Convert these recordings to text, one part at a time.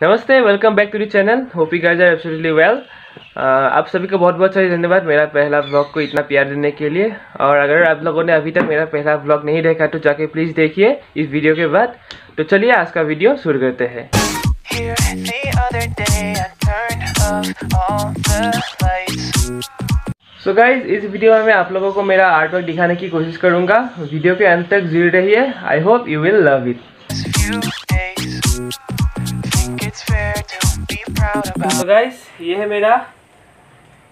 नमस्ते, welcome back to the channel. Hope you guys are absolutely well. आप सभी को बहुत बहुत सारी धन्यवाद मेरा पहला व्लॉग को इतना प्यार देने के लिए। और अगर आप लोगों ने अभी तक मेरा पहला व्लॉग नहीं देखा तो जाके प्लीज़ देखिए इस वीडियो के बाद। तो चलिए आज का वीडियो शुरू करते हैं। सो गाइज, इस वीडियो में मैं आप लोगों को मेरा आर्ट वर्क दिखाने की कोशिश करूँगा। वीडियो के अंत तक जुड़े रहिए। I hope you will love it. तो गाइस, ये है मेरा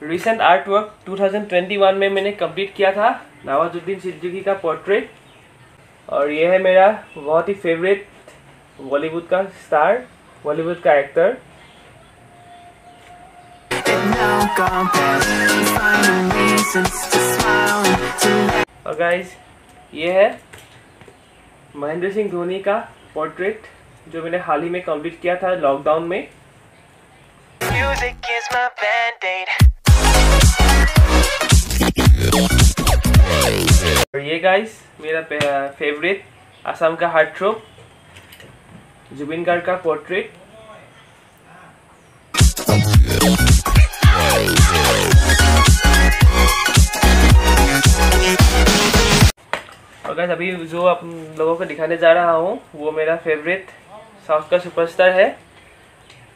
रिसेंट आर्ट वर्क 2021 में मैंने कंप्लीट किया था, नवाजुद्दीन सिद्दीकी का पोर्ट्रेट। और ये है मेरा बहुत ही फेवरेट बॉलीवुड का स्टार, बॉलीवुड का एक्टर। और गाइस, ये है महेंद्र सिंह धोनी का पोर्ट्रेट जो मैंने हाल ही में कंप्लीट किया था लॉकडाउन में। और ये गाइस मेरा फेवरेट असम का हार्ट थ्रोब जुबिन गार्ग का पोर्ट्रेट। और गाइस, अभी जो आप लोगों को दिखाने जा रहा हूँ वो मेरा फेवरेट साउथ का सुपरस्टार है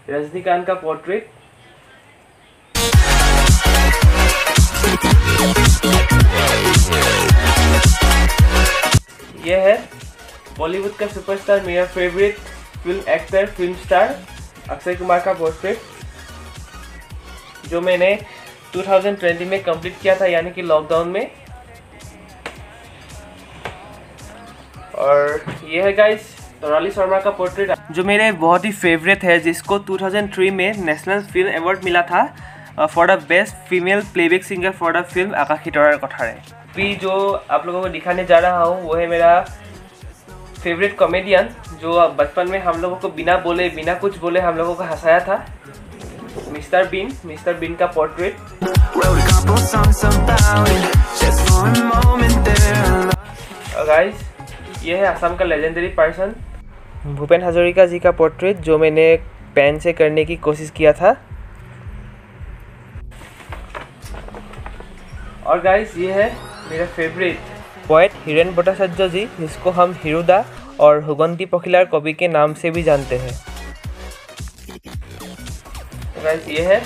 रजनीकांत का पोर्ट्रेट। यह है बॉलीवुड का सुपरस्टार, मेरा favourite film actor, film star Akshay Kumar का पोर्ट्रेट जो मैंने 2020 में कंप्लीट किया था, यानी कि लॉकडाउन में। और यह है गाइस तौराली शर्मा का पोर्ट्रेट जो मेरे बहुत ही फेवरेट है, जिसको 2003 में नेशनल फिल्म अवार्ड मिला था for the best female playback singer for the film Akashi Tarar Kathare. अभी जो आप लोगों को दिखाने जा रहा हूँ वो है मेरा फेवरेट कॉमेडियन जो बचपन में हम लोगों को बिना बोले बिना कुछ बोले हम लोगों को हंसाया था, मिस्टर बीन का पोर्ट्रेट। गाइस, ये है असम का लेजेंडरी पर्सन भूपेन हजारिका जी का पोर्ट्रेट जो मैंने पेन से करने की कोशिश किया था। और गाइस, ये है मेरा फेवरेट पोएट हिरेन भट्टाचार्य जी, जिसको हम हिरुदा और हुगंती पखिलार कवि के नाम से भी जानते हैं। गाइस, ये है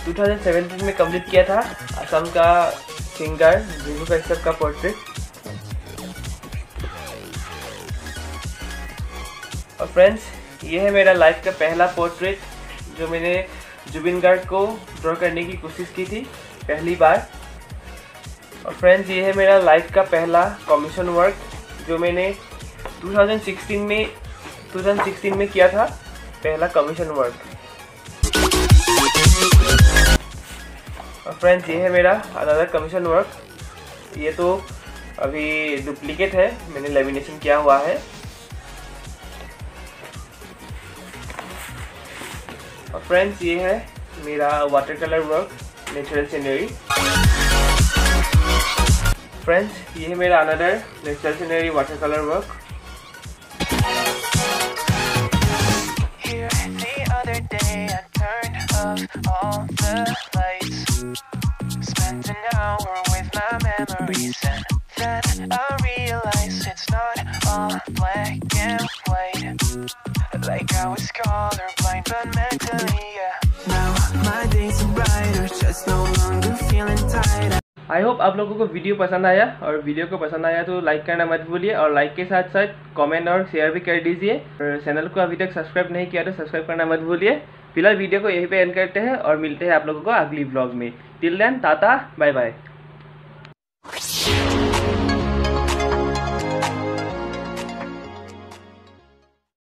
2017 में कंप्लीट किया था असम का सिंगर जिगु कश्यप का पोर्ट्रेट। और फ्रेंड्स, ये है मेरा लाइफ का पहला पोर्ट्रेट जो मैंने जुबिन गार्ग को ड्रॉ करने की कोशिश की थी पहली बार। और फ्रेंड्स, ये है मेरा लाइफ का पहला कमीशन वर्क जो मैंने 2016 में किया था, पहला कमीशन वर्क। और फ्रेंड्स, ये है मेरा अनदर कमीशन वर्क। ये तो अभी डुप्लीकेट है, मैंने लेमिनेशन किया हुआ है। और फ्रेंड्स, ये है मेरा water colour work natural scenery. Friends, ये है मेरा another natural scenery water colour work. Like I was colorblind but mentally, yeah. Now my days are brighter, just no longer feeling tired. I hope आप लोगों को video पसंद आया, और video को पसंद आया तो लाइक करना मत भूलिए, और लाइक के साथ साथ कमेंट और शेयर भी कर दीजिए। और चैनल को अभी तक सब्सक्राइब नहीं किया तो सब्सक्राइब करना मत भूलिए। फिलहाल वीडियो को यहीं पे एंड करते हैं और मिलते हैं आप लोगों को अगली व्लॉग में। Till then, tata, bye bye.